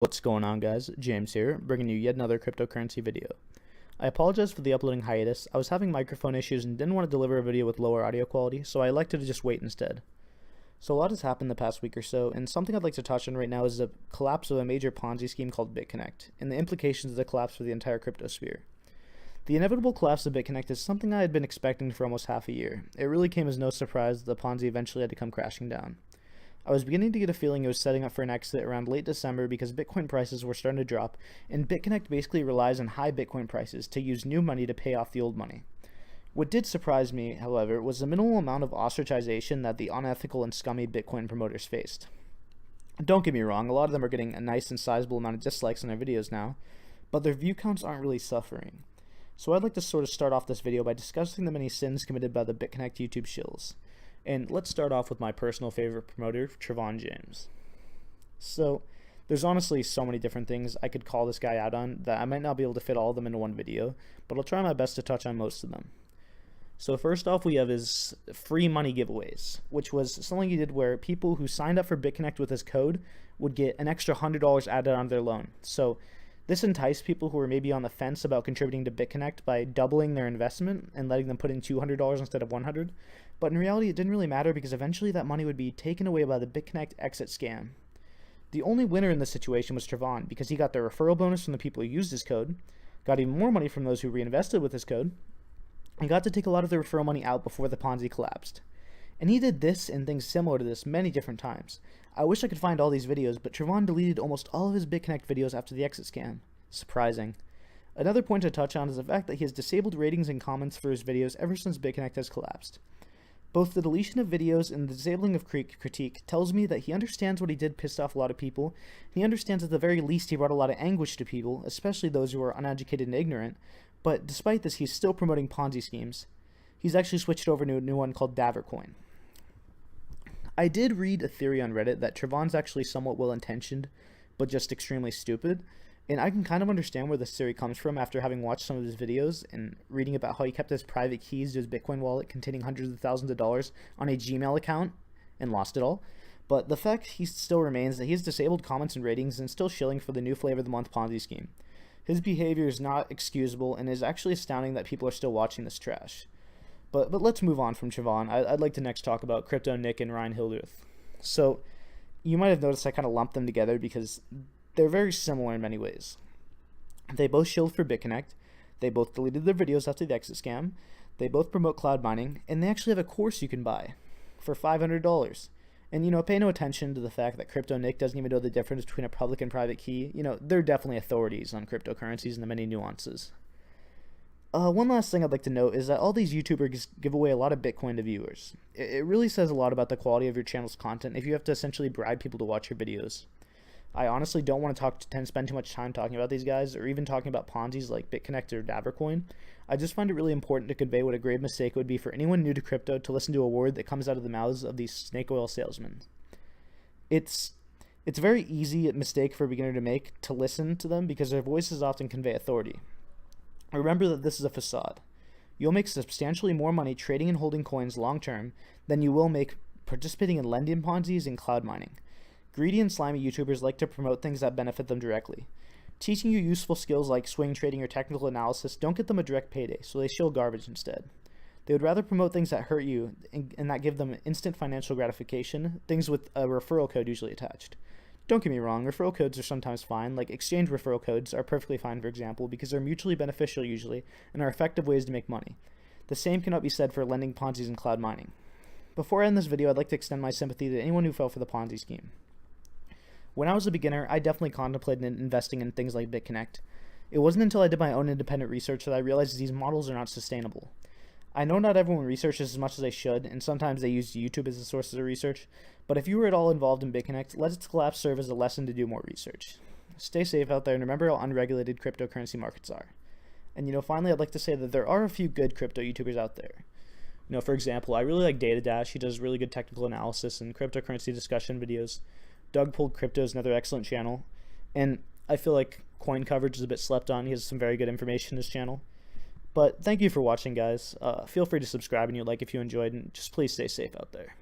What's going on, guys? James here, bringing you yet another cryptocurrency video. I apologize for the uploading hiatus. I was having microphone issues and didn't want to deliver a video with lower audio quality, so I elected to just wait instead. So a lot has happened the past week or so, and something I'd like to touch on right now is the collapse of a major Ponzi scheme called Bitconnect, and the implications of the collapse for the entire crypto sphere. The inevitable collapse of Bitconnect is something I had been expecting for almost half a year. It really came as no surprise that the Ponzi eventually had to come crashing down. I was beginning to get a feeling it was setting up for an exit around late December because Bitcoin prices were starting to drop, and Bitconnect basically relies on high Bitcoin prices to use new money to pay off the old money. What did surprise me, however, was the minimal amount of ostracization that the unethical and scummy Bitcoin promoters faced. Don't get me wrong, a lot of them are getting a nice and sizable amount of dislikes on their videos now, but their view counts aren't really suffering. So I'd like to sort of start off this video by discussing the many sins committed by the Bitconnect YouTube shills. And let's start off with my personal favorite promoter, Trayvon James. So, there's honestly so many different things I could call this guy out on that I might not be able to fit all of them into one video, but I'll try my best to touch on most of them. So first off, we have his free money giveaways, which was something he did where people who signed up for Bitconnect with his code would get an extra $100 added on their loan. So this enticed people who were maybe on the fence about contributing to Bitconnect by doubling their investment and letting them put in $200 instead of $100. But in reality, it didn't really matter because eventually that money would be taken away by the Bitconnect exit scam. The only winner in this situation was Trayvon because he got the referral bonus from the people who used his code, got even more money from those who reinvested with his code, and got to take a lot of the referral money out before the Ponzi collapsed. And he did this and things similar to this many different times. I wish I could find all these videos, but Trayvon deleted almost all of his Bitconnect videos after the exit scam. Surprising. Another point to touch on is the fact that he has disabled ratings and comments for his videos ever since Bitconnect has collapsed. Both the deletion of videos and the disabling of critique tells me that he understands what he did pissed off a lot of people. He understands at the very least he brought a lot of anguish to people, especially those who are uneducated and ignorant, but despite this he's still promoting Ponzi schemes. He's actually switched over to a new one called Davercoin. I did read a theory on Reddit that Trayvon's actually somewhat well-intentioned, but just extremely stupid. And I can kind of understand where this theory comes from after having watched some of his videos and reading about how he kept his private keys to his Bitcoin wallet containing hundreds of thousands of dollars on a Gmail account and lost it all. But the fact he still remains that he has disabled comments and ratings and still shilling for the new flavor of the month Ponzi scheme. His behavior is not excusable and is actually astounding that people are still watching this trash. But let's move on from Trayvon. I'd like to next talk about Crypto Nick and Ryan Hildreth. So you might have noticed I kind of lumped them together because they're very similar in many ways. They both shilled for Bitconnect, they both deleted their videos after the exit scam, they both promote cloud mining, and they actually have a course you can buy for $500. And pay no attention to the fact that Crypto Nick doesn't even know the difference between a public and private key. They're definitely authorities on cryptocurrencies and the many nuances. One last thing I'd like to note is that all these YouTubers give away a lot of Bitcoin to viewers. It really says a lot about the quality of your channel's content if you have to essentially bribe people to watch your videos. I honestly don't want to spend too much time talking about these guys or even talking about Ponzi's like Bitconnect or Davercoin. I just find it really important to convey what a grave mistake it would be for anyone new to crypto to listen to a word that comes out of the mouths of these snake oil salesmen. It's a very easy mistake for a beginner to make to listen to them because their voices often convey authority. Remember that this is a facade. You'll make substantially more money trading and holding coins long term than you will make participating in lending Ponzi's and cloud mining. Greedy and slimy YouTubers like to promote things that benefit them directly. Teaching you useful skills like swing trading or technical analysis don't get them a direct payday, so they shill garbage instead. They would rather promote things that hurt you and that give them instant financial gratification, things with a referral code usually attached. Don't get me wrong, referral codes are sometimes fine, like exchange referral codes are perfectly fine for example because they're mutually beneficial usually and are effective ways to make money. The same cannot be said for lending Ponzi's and cloud mining. Before I end this video, I'd like to extend my sympathy to anyone who fell for the Ponzi scheme. When I was a beginner, I definitely contemplated investing in things like Bitconnect. It wasn't until I did my own independent research that I realized these models are not sustainable. I know not everyone researches as much as they should, and sometimes they use YouTube as a source of research, but if you were at all involved in Bitconnect, let its collapse serve as a lesson to do more research. Stay safe out there, and remember how unregulated cryptocurrency markets are. And finally, I'd like to say that there are a few good crypto YouTubers out there. For example, I really like DataDash. He does really good technical analysis and cryptocurrency discussion videos. Doug Pulled Crypto is another excellent channel, and I feel like Coin Coverage is a bit slept on. He has some very good information in his channel. But thank you for watching, guys. Feel free to subscribe and you like if you enjoyed, and just please stay safe out there.